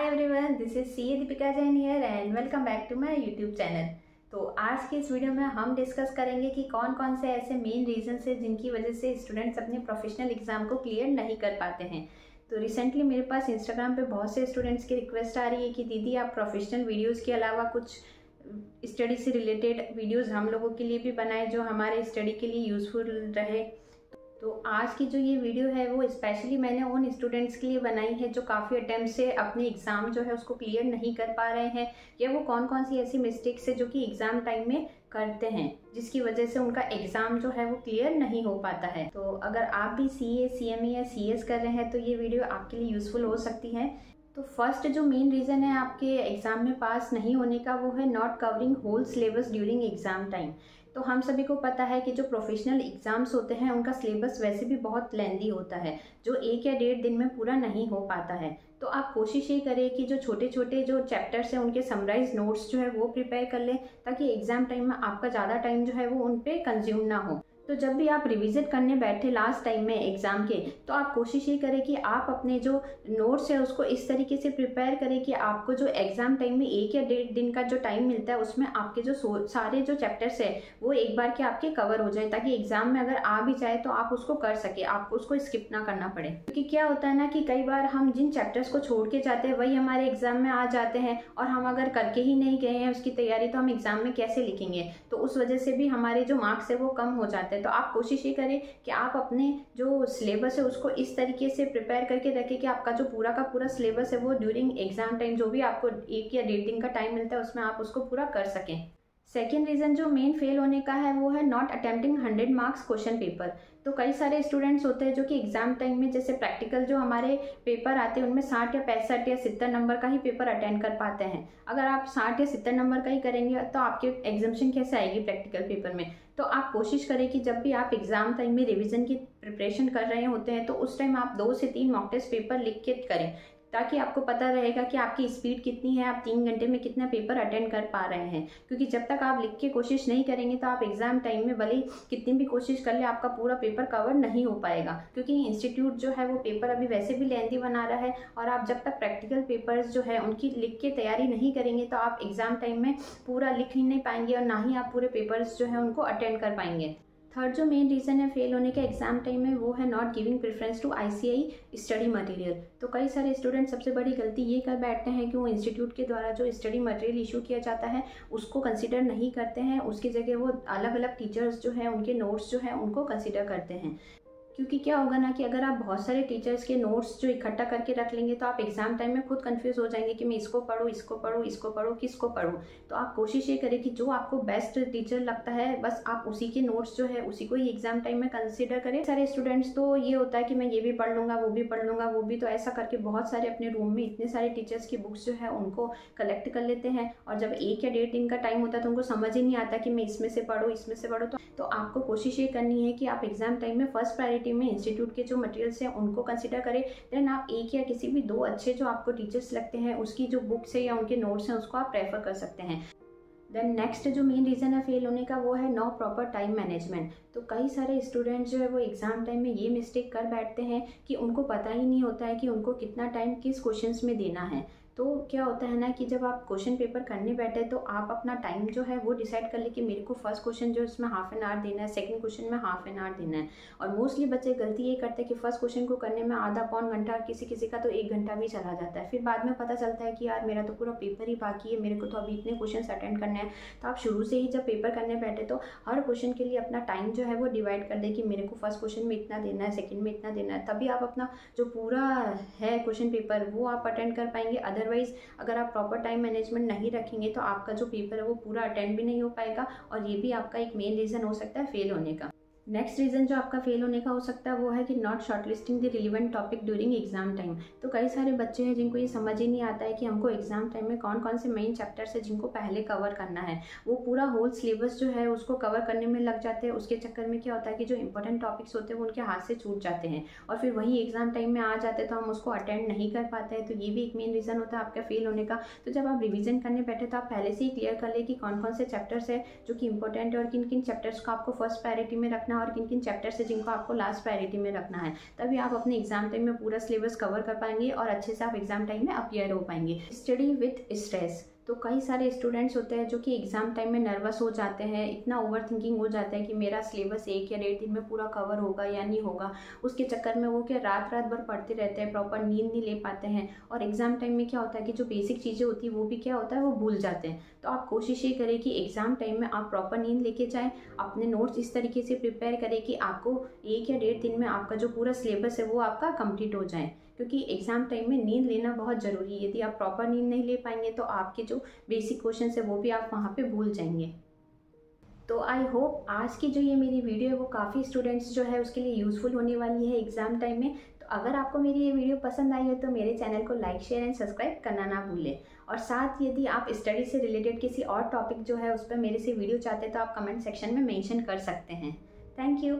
Everyone, this is C Deepika Jain here and welcome back to my YouTube channel. तो आज के इस वीडियो में हम डिस्कस करेंगे कि कौन कौन से ऐसे मेन रीजंस है जिनकी वजह से स्टूडेंट्स अपने प्रोफेशनल एग्जाम को क्लियर नहीं कर पाते हैं। तो रिसेंटली मेरे पास इंस्टाग्राम पे बहुत से स्टूडेंट्स की रिक्वेस्ट आ रही है कि दीदी आप प्रोफेशनल वीडियोज़ के अलावा कुछ स्टडी से रिलेटेड वीडियोज़ हम लोगों के लिए भी बनाए जो हमारे स्टडी के लिए यूज़फुल रहे। तो आज की जो ये वीडियो है वो स्पेशली मैंने उन स्टूडेंट्स के लिए बनाई है जो काफ़ी अटेम्प्ट से अपने एग्ज़ाम जो है उसको क्लियर नहीं कर पा रहे हैं, या वो कौन कौन सी ऐसी मिस्टेक्स है जो कि एग्ज़ाम टाइम में करते हैं जिसकी वजह से उनका एग्ज़ाम जो है वो क्लियर नहीं हो पाता है। तो अगर आप भी CA, CME या CS कर रहे हैं तो ये वीडियो आपके लिए यूज़फुल हो सकती है। तो फर्स्ट जो मेन रीज़न है आपके एग्ज़ाम में पास नहीं होने का वो है not covering whole syllabus during exam time. तो हम सभी को पता है कि जो प्रोफेशनल एग्ज़ाम्स होते हैं उनका सिलेबस वैसे भी बहुत लेंदी होता है जो 1 या 1.5 दिन में पूरा नहीं हो पाता है। तो आप कोशिश ये करें कि जो छोटे छोटे जो चैप्टर्स हैं उनके समराइज नोट्स जो है वो प्रिपेयर कर लें ताकि एग्ज़ाम टाइम में आपका ज़्यादा टाइम जो है वो उन पर कंज्यूम ना हो। तो जब भी आप रिविजिट करने बैठे लास्ट टाइम में एग्ज़ाम के, तो आप कोशिश ये करें कि आप अपने जो नोट्स है उसको इस तरीके से प्रिपेयर करें कि आपको जो एग्ज़ाम टाइम में 1 या 1.5 दिन का जो टाइम मिलता है उसमें आपके जो सारे जो चैप्टर्स है वो एक बार के आपके कवर हो जाए ताकि एग्ज़ाम में अगर आ भी जाए तो आप उसको कर सके, आपको उसको स्किप ना करना पड़े। क्योंकि क्या होता है ना कि कई बार हम जिन चैप्टर्स को छोड़ के जाते हैं वही हमारे एग्ज़ाम में आ जाते हैं और हम अगर करके ही नहीं गए हैं उसकी तैयारी तो हम एग्ज़ाम में कैसे लिखेंगे, तो उस वजह से भी हमारे जो मार्क्स है वो कम हो जाते हैं। तो आप कोशिश ये करें कि आप अपने जो सिलेबस है उसको इस तरीके से प्रिपेयर करके रखें कि आपका जो पूरा का पूरा सिलेबस है वो ड्यूरिंग एग्जाम टाइम जो भी आपको 1 या 1.5 दिन का टाइम मिलता है उसमें आप उसको पूरा कर सकें। सेकेंड रीज़न जो मेन फेल होने का है वो है not attempting 100 marks question paper. तो कई सारे स्टूडेंट्स होते हैं जो कि एग्जाम टाइम में जैसे प्रैक्टिकल जो हमारे पेपर आते हैं उनमें 60 या 65 या 70 नंबर का ही पेपर अटेंड कर पाते हैं। अगर आप 60 या 70 नंबर का ही करेंगे तो आपके एग्जामिनेशन कैसे आएगी प्रैक्टिकल पेपर में। तो आप कोशिश करें कि जब भी आप एग्जाम टाइम में रिवीजन की प्रिपरेशन कर रहे होते हैं तो उस टाइम आप 2 से 3 मॉक टेस्ट पेपर लिख के करें ताकि आपको पता रहेगा कि आपकी स्पीड कितनी है, आप 3 घंटे में कितना पेपर अटेंड कर पा रहे हैं। क्योंकि जब तक आप लिख के कोशिश नहीं करेंगे तो आप एग्जाम टाइम में भले ही कितनी भी कोशिश कर ले आपका पूरा पेपर कवर नहीं हो पाएगा। क्योंकि इंस्टीट्यूट जो है वो पेपर अभी वैसे भी लेंथी बना रहा है और आप जब तक प्रैक्टिकल पेपर्स जो है उनकी लिख के तैयारी नहीं करेंगे तो आप एग्जाम टाइम में पूरा लिख ही नहीं पाएंगे और ना ही आप पूरे पेपर्स जो है उनको अटेंड कर पाएंगे। थर्ड जो मेन रीज़न है फेल होने का एग्जाम टाइम में वो है not giving preference to ICI study material. तो कई सारे स्टूडेंट सबसे बड़ी गलती ये कर बैठते हैं कि वो इंस्टीट्यूट के द्वारा जो स्टडी मटेरियल इशू किया जाता है उसको कंसिडर नहीं करते हैं, उसकी जगह वो अलग अलग टीचर्स जो है उनके नोट्स जो है उनको कंसिडर करते हैं। क्योंकि क्या होगा ना कि अगर आप बहुत सारे टीचर्स के नोट्स जो इकट्ठा करके रख लेंगे तो आप एग्जाम टाइम में खुद कंफ्यूज हो जाएंगे कि मैं इसको पढूं, इसको पढूं, इसको पढूं, किसको पढूं। तो आप कोशिश ये करें कि जो आपको बेस्ट टीचर लगता है बस आप उसी के नोट्स जो है उसी को ही एग्जाम टाइम में कंसिडर करें। सारे स्टूडेंट्स तो ये होता है कि मैं ये भी पढ़ लूँगा, वो भी पढ़ लूँगा, वो भी, तो ऐसा करके बहुत सारे अपने रूम में इतने सारे टीचर्स की बुक्स जो है उनको कलेक्ट कर लेते हैं और जब 1 या 1.5 दिन का टाइम होता है तो उनको समझ ही नहीं आता कि मैं इसमें से पढूं, इसमें से पढूं। तो आपको कोशिश ये करनी है कि आप एग्जाम टाइम में फर्स्ट प्रायोरिटी में इंस्टीट्यूट के जो मटेरियल्स हैं उनको कंसिडर करें। देन आप एक या किसी भी 2 अच्छे जो आपको टीचर्स लगते हैं उसकी जो बुक्स है या उनके नोट्स हैं उसको आप प्रेफर कर सकते हैं। देन नेक्स्ट जो मेन रीज़न है फेल होने का वो है नो प्रॉपर टाइम मैनेजमेंट। तो कई सारे स्टूडेंट्स जो है वो एग्ज़ाम टाइम में ये मिस्टेक कर बैठते हैं कि उनको पता ही नहीं होता है कि उनको कितना टाइम किस क्वेश्चंस में देना है। तो क्या होता है ना कि जब आप क्वेश्चन पेपर करने बैठे तो आप अपना टाइम जो है वो डिसाइड कर ले कि मेरे को फर्स्ट क्वेश्चन जो इसमें हाफ एन आवर देना है, सेकंड क्वेश्चन में हाफ एन आवर देना है। और मोस्टली बच्चे गलती ये करते हैं कि फर्स्ट क्वेश्चन को करने में आधा पौन घंटा और किसी किसी का तो 1 घंटा भी चला जाता है। फिर बाद में पता चलता है कि यार मेरा तो पूरा पेपर ही बाकी है, मेरे को तो अभी इतने क्वेश्चन अटेंड करने हैं। तो आप शुरू से ही जब पेपर करने बैठे तो हर क्वेश्चन के लिए अपना टाइम जो है वो डिवाइड कर दे कि मेरे को फर्स्ट क्वेश्चन में इतना देना है, सेकंड में इतना देना है, तभी आप अपना जो पूरा है क्वेश्चन पेपर वो आप अटेंड कर पाएंगे। अदरवाइज अगर आप प्रॉपर टाइम मैनेजमेंट नहीं रखेंगे तो आपका जो पेपर है वो पूरा अटेंड भी नहीं हो पाएगा और ये भी आपका एक मेन रीज़न हो सकता है फेल होने का। नेक्स्ट रीज़न जो आपका फेल होने का हो सकता है वो है कि not shortlisting the relevant topic during exam time. तो कई सारे बच्चे हैं जिनको ये समझ ही नहीं आता है कि हमको एग्जाम टाइम में कौन कौन से मेन चैप्टर्स है जिनको पहले कवर करना है। वो पूरा होल सिलेबस जो है उसको कवर करने में लग जाते हैं। उसके चक्कर में क्या होता है कि जो इंपॉर्टेंट टॉपिक्स होते हैं वो उनके हाथ से छूट जाते हैं और फिर वही एग्जाम टाइम में आ जाते हैं तो हम उसको अटेंड नहीं कर पाते हैं। तो ये भी एक मेन रीज़न होता है आपका फेल होने का। तो जब आप रिविजन करने बैठे तो आप पहले से ही क्लियर कर ले कि कौन कौन से चैप्टर्स है जो कि इंपॉर्टेंट है और किन किन चैप्टर्स को आपको फर्स्ट प्रायोरिटी में रखना है और किन किन चैप्टर्स है जिनको आपको लास्ट प्रायोरिटी में रखना है, तभी आप अपने एग्जाम टाइम में पूरा सिलेबस कवर कर पाएंगे और अच्छे से आप एग्जाम टाइम में अपीयर हो पाएंगे। स्टडी विथ स्ट्रेस, तो कई सारे स्टूडेंट्स होते हैं जो कि एग्ज़ाम टाइम में नर्वस हो जाते हैं, इतना ओवर थिंकिंग हो जाता है कि मेरा सिलेबस 1 या 1.5 दिन में पूरा कवर होगा या नहीं होगा। उसके चक्कर में वो क्या रात भर पढ़ते रहते हैं, प्रॉपर नींद नहीं ले पाते हैं और एग्ज़ाम टाइम में क्या होता है कि जो बेसिक चीज़ें होती है वो भी क्या होता है वो भूल जाते हैं। तो आप कोशिश ये करें कि एग्ज़ाम टाइम में आप प्रॉपर नींद लेके जाएँ, अपने नोट्स इस तरीके से प्रिपेयर करें कि आपको 1 या 1.5 दिन में आपका जो पूरा सिलेबस है वो आपका कंप्लीट हो जाए, क्योंकि एग्ज़ाम टाइम में नींद लेना बहुत ज़रूरी है। यदि आप प्रॉपर नींद नहीं ले पाएंगे तो आपके जो बेसिक क्वेश्चन है वो भी आप वहाँ पे भूल जाएंगे। तो आई होप आज की जो ये मेरी वीडियो है वो काफ़ी स्टूडेंट्स जो है उसके लिए यूज़फुल होने वाली है एग्ज़ाम टाइम में। तो अगर आपको मेरी ये वीडियो पसंद आई है तो मेरे चैनल को लाइक शेयर एंड सब्सक्राइब करना ना भूलें। और साथ यदि आप स्टडी से रिलेटेड किसी और टॉपिक जो है उस पर मेरे से वीडियो चाहते हैं तो आप कमेंट सेक्शन में मेंशन कर सकते हैं। Thank you.